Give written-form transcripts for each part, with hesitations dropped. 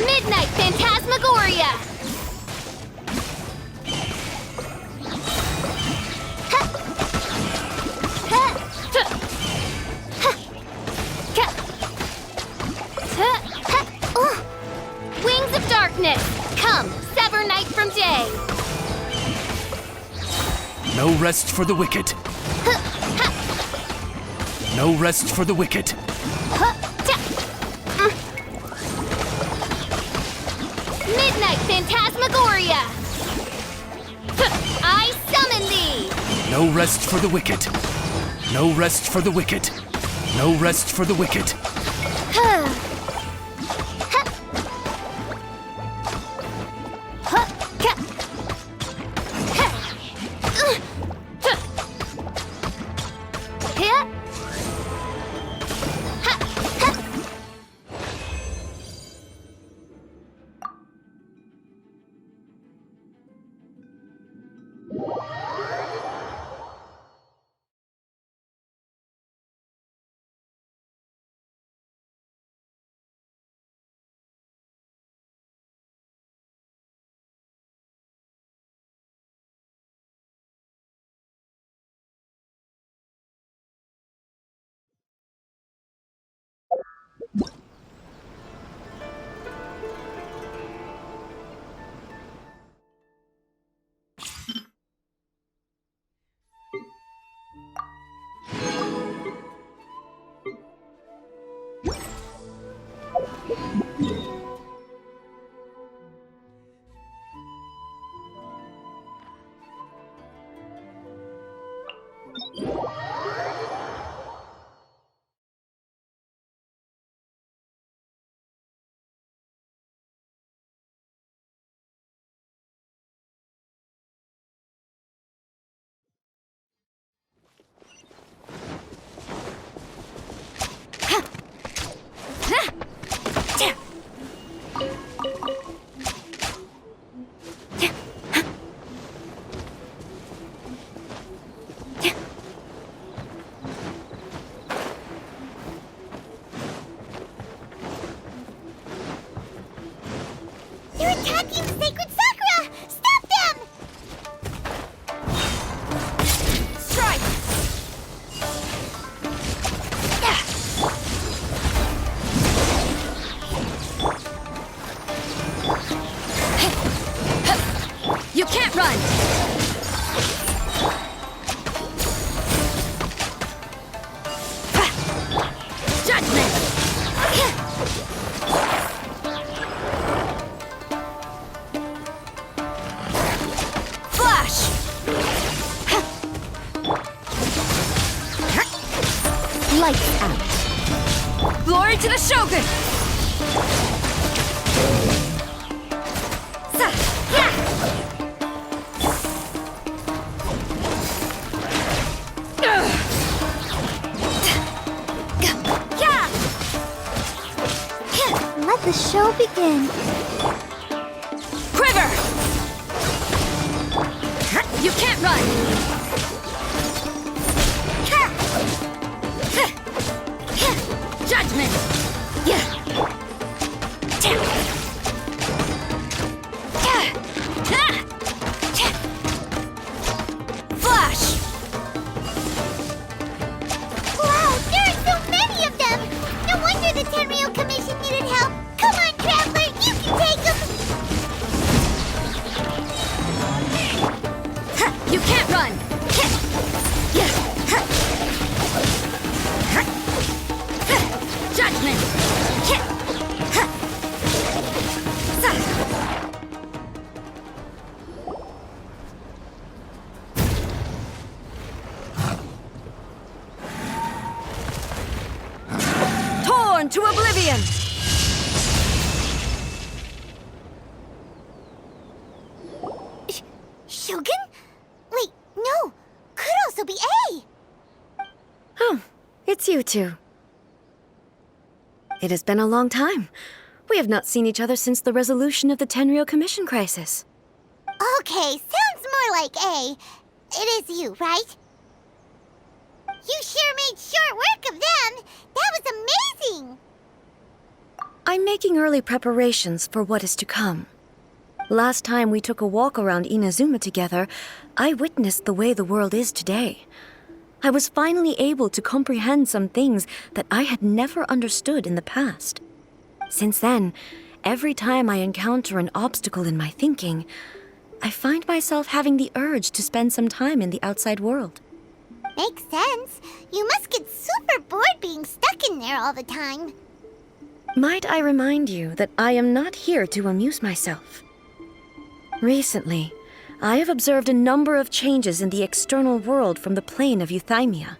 Midnight Phantasmagoria! Wings of Darkness! Come, sever night from day! No rest for the wicked. No rest for the wicked. Midnight Phantasmagoria! I summon thee! No rest for the wicked. No rest for the wicked. No rest for the wicked. They're attacking the Sacred Sakura! Stop them! Strike! You can't run! Judgment! Flash! Lights out! Glory to the Shogun! Let the show begin. Quiver! You can't run! Judgment! Flash! Wow, there are so many of them! No wonder the Tenryou Commission needed help. Come on, Traveler, you can take them! You can't run! Judgment! Torn to oblivion! Shogun? Wait, no! Could also be A! Oh, it's you two. It has been a long time. We have not seen each other since the resolution of the Tenryou Commission crisis. Okay, sounds more like A. It is you, right? You sure made short work of them! That was amazing! I'm making early preparations for what is to come. Last time we took a walk around Inazuma together, I witnessed the way the world is today. I was finally able to comprehend some things that I had never understood in the past. Since then, every time I encounter an obstacle in my thinking, I find myself having the urge to spend some time in the outside world. Makes sense. You must get super bored being stuck in there all the time. Might I remind you that I am not here to amuse myself? Recently, I have observed a number of changes in the external world from the plane of Euthymia.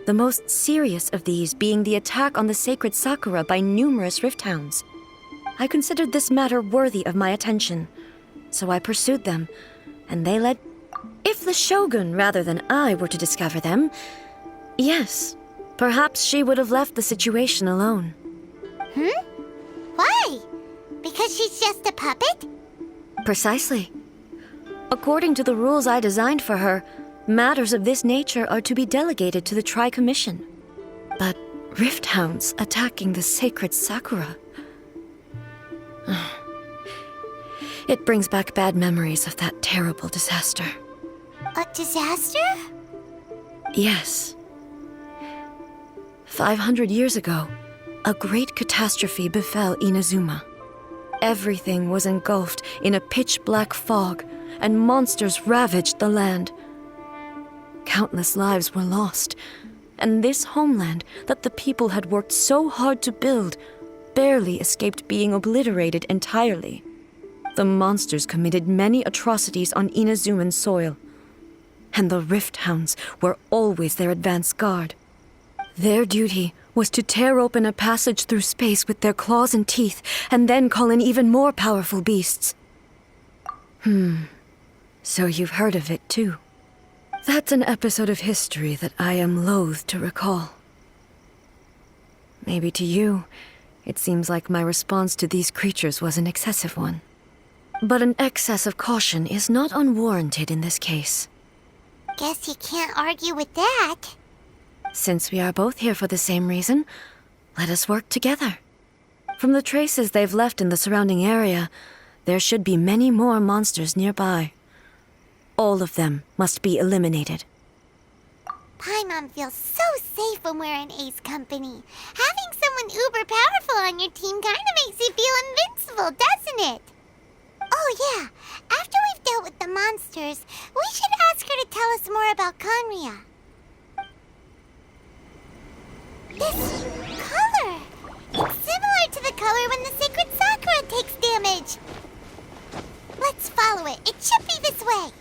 The most serious of these being the attack on the sacred Sakura by numerous rift hounds. I considered this matter worthy of my attention, so I pursued them, and they led... If the Shogun rather than I were to discover them, yes, perhaps she would have left the situation alone. Why? Because she's just a puppet? Precisely. According to the rules I designed for her, matters of this nature are to be delegated to the Tri-Commission. But rift hounds attacking the sacred Sakura... It brings back bad memories of that terrible disaster. A disaster? Yes. 500 years ago, a great catastrophe befell Inazuma. Everything was engulfed in a pitch-black fog, and monsters ravaged the land. Countless lives were lost, and this homeland that the people had worked so hard to build barely escaped being obliterated entirely. The monsters committed many atrocities on Inazuman soil, and the Rift Hounds were always their advance guard. Their duty was to tear open a passage through space with their claws and teeth, and then call in even more powerful beasts. So you've heard of it too. That's an episode of history that I am loath to recall. Maybe to you, it seems like my response to these creatures was an excessive one. But an excess of caution is not unwarranted in this case. Guess you can't argue with that. Since we are both here for the same reason, let us work together. From the traces they've left in the surrounding area, there should be many more monsters nearby. All of them must be eliminated. Paimon feels so safe when we're in Ace Company. Having someone uber powerful on your team kind of makes you feel invincible, doesn't it? Oh yeah, after we've dealt with the monsters, we should ask her to tell us more about Conria. This color! It's similar to the color when the sacred Sakura takes damage. Let's follow it. It should be this way.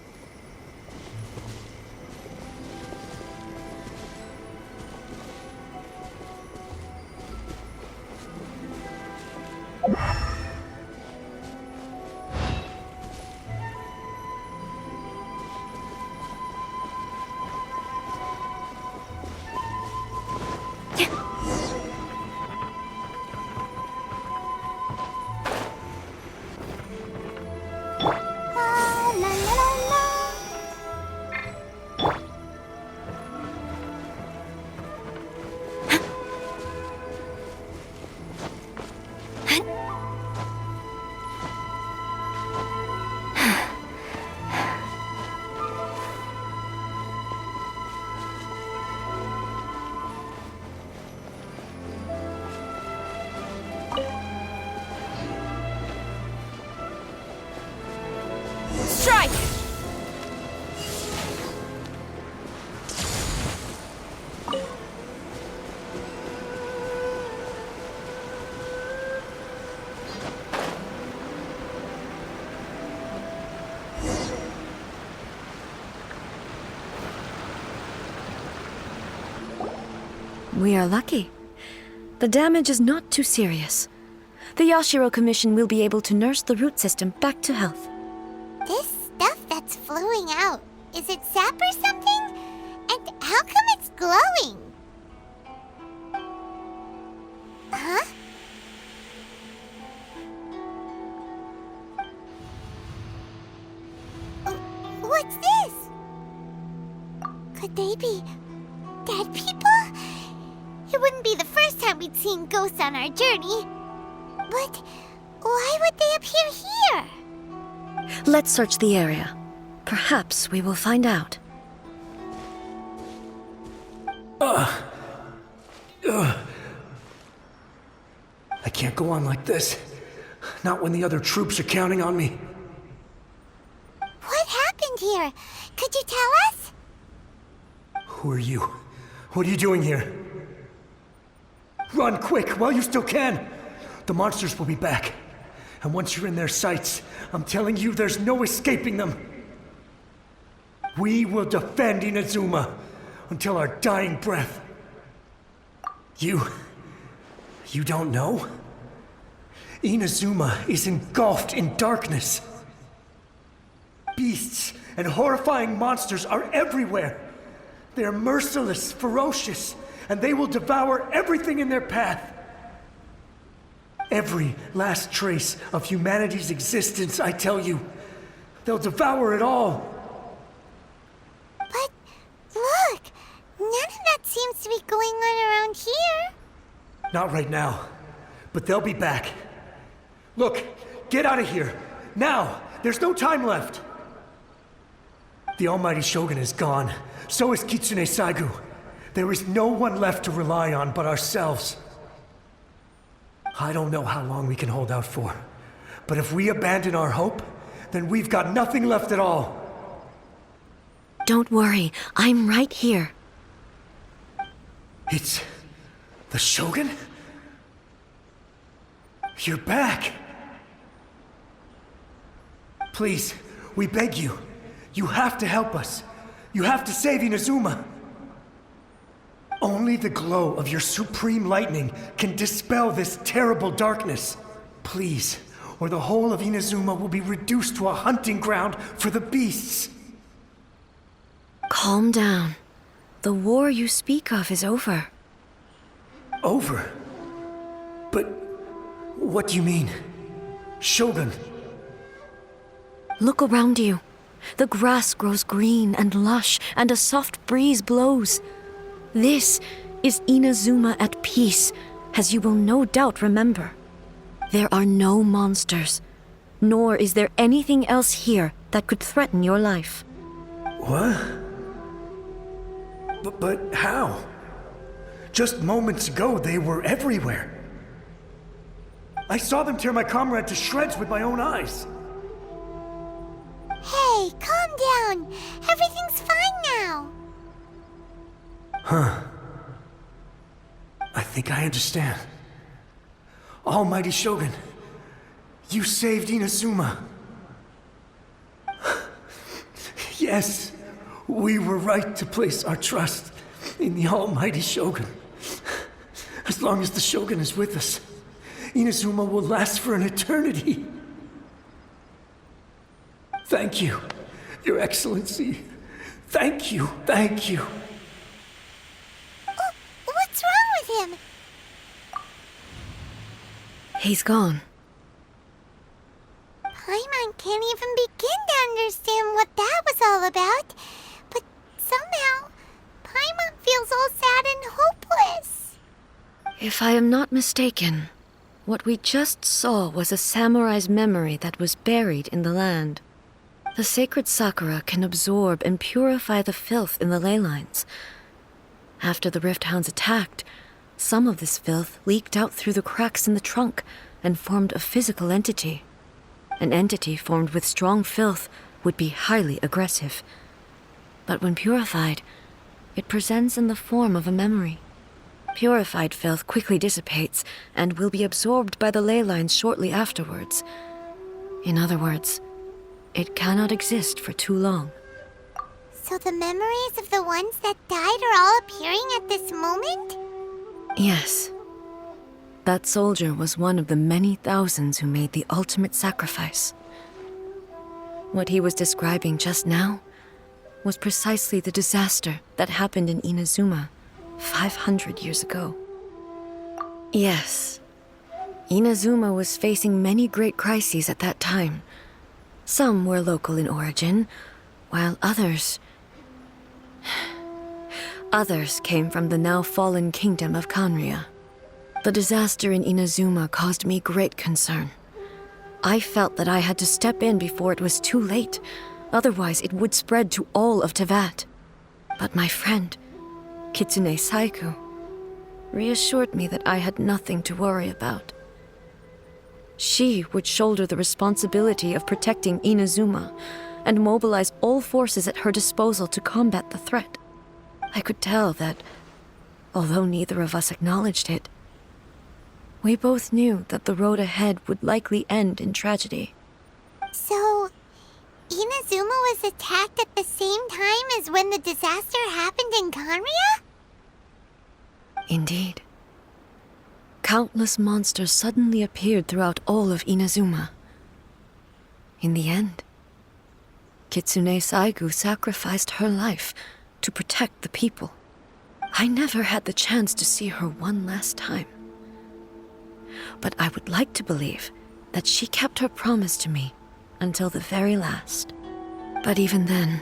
Strike! We are lucky. The damage is not too serious. The Yashiro Commission will be able to nurse the root system back to health. This stuff that's flowing out, is it sap or something? And how come it's glowing? Huh? What's this? Could they be dead people? It wouldn't be the first time we'd seen ghosts on our journey. But why would they appear here? Let's search the area. Perhaps we will find out. I can't go on like this. Not when the other troops are counting on me. What happened here? Could you tell us? Who are you? What are you doing here? Run quick while you still can! The monsters will be back. And once you're in their sights, I'm telling you there's no escaping them. We will defend Inazuma until our dying breath. You don't know? Inazuma is engulfed in darkness. Beasts and horrifying monsters are everywhere. They are merciless, ferocious, and they will devour everything in their path. Every last trace of humanity's existence, I tell you. They'll devour it all. But look, none of that seems to be going on around here. Not right now, but they'll be back. Look, get out of here. Now! There's no time left! The Almighty Shogun is gone. So is Kitsune Saigu. There is no one left to rely on but ourselves. I don't know how long we can hold out for. But if we abandon our hope, then we've got nothing left at all. Don't worry, I'm right here. It's the Shogun? You're back! Please, we beg you. You have to help us. You have to save Inazuma. Only the glow of your supreme lightning can dispel this terrible darkness. Please, or the whole of Inazuma will be reduced to a hunting ground for the beasts. Calm down. The war you speak of is over. Over? But what do you mean? Shogun? Look around you. The grass grows green and lush, and a soft breeze blows. This is Inazuma at peace, as you will no doubt remember. There are no monsters, nor is there anything else here that could threaten your life. What? But how? Just moments ago, they were everywhere. I saw them tear my comrade to shreds with my own eyes. Hey, calm down. Everything's fine now. Huh. I think I understand. Almighty Shogun, you saved Inazuma. Yes, we were right to place our trust in the Almighty Shogun. As long as the Shogun is with us, Inazuma will last for an eternity. Thank you, Your Excellency. Thank you, thank you. What's wrong with him? He's gone. Paimon can't even begin to understand what that was all about. But somehow, Paimon feels all sad and hopeless. If I am not mistaken, what we just saw was a samurai's memory that was buried in the land. The sacred sakura can absorb and purify the filth in the ley lines. After the Rift Hounds attacked, some of this filth leaked out through the cracks in the trunk and formed a physical entity. An entity formed with strong filth would be highly aggressive. But when purified, it presents in the form of a memory. Purified filth quickly dissipates and will be absorbed by the ley lines shortly afterwards. In other words, it cannot exist for too long. So the memories of the ones that died are all appearing at this moment? Yes. That soldier was one of the many thousands who made the ultimate sacrifice. What he was describing just now was precisely the disaster that happened in Inazuma 500 years ago. Yes, Inazuma was facing many great crises at that time. Some were local in origin, while others came from the now fallen kingdom of Kanria. The disaster in Inazuma caused me great concern. I felt that I had to step in before it was too late, otherwise it would spread to all of Tevat. But my friend, Kitsune Saiku, reassured me that I had nothing to worry about. She would shoulder the responsibility of protecting Inazuma and mobilize all forces at her disposal to combat the threat. I could tell that, although neither of us acknowledged it, we both knew that the road ahead would likely end in tragedy. So, Inazuma was attacked at the same time as when the disaster happened in Kanria? Indeed. Countless monsters suddenly appeared throughout all of Inazuma. In the end, Kitsune Saigu sacrificed her life to protect the people. I never had the chance to see her one last time. But I would like to believe that she kept her promise to me until the very last. But even then,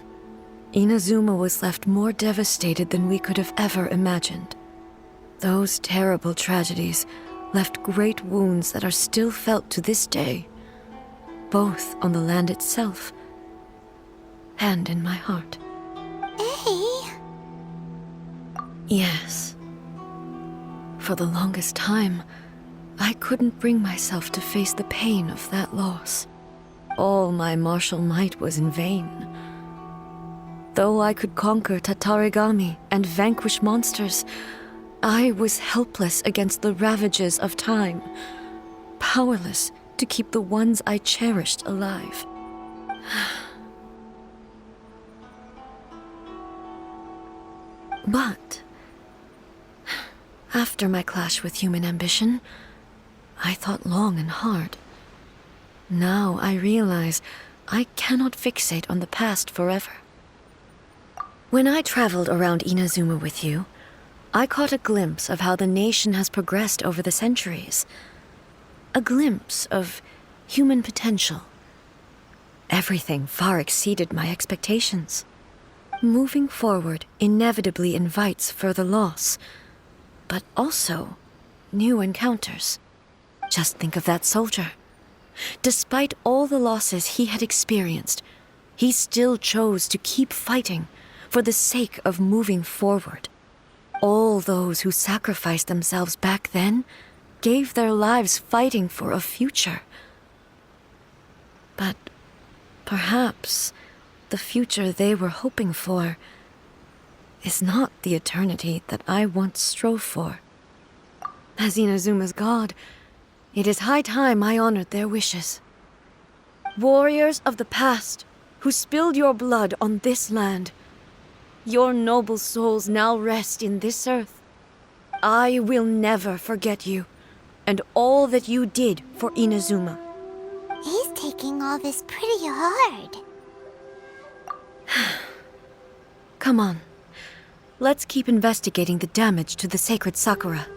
Inazuma was left more devastated than we could have ever imagined. Those terrible tragedies left great wounds that are still felt to this day, both on the land itself and in my heart. Hey. Yes. For the longest time, I couldn't bring myself to face the pain of that loss. All my martial might was in vain. Though I could conquer Tatarigami and vanquish monsters, I was helpless against the ravages of time, powerless to keep the ones I cherished alive. But after my clash with human ambition, I thought long and hard. Now I realize I cannot fixate on the past forever. When I traveled around Inazuma with you, I caught a glimpse of how the nation has progressed over the centuries. A glimpse of human potential. Everything far exceeded my expectations. Moving forward inevitably invites further loss, but also new encounters. Just think of that soldier. Despite all the losses he had experienced, he still chose to keep fighting for the sake of moving forward. All those who sacrificed themselves back then gave their lives fighting for a future. But perhaps the future they were hoping for is not the eternity that I once strove for. As Inazuma's god, it is high time I honored their wishes. Warriors of the past, who spilled your blood on this land, your noble souls now rest in this earth. I will never forget you, and all that you did for Inazuma. He's taking all this pretty hard. Come on. Let's keep investigating the damage to the sacred Sakura.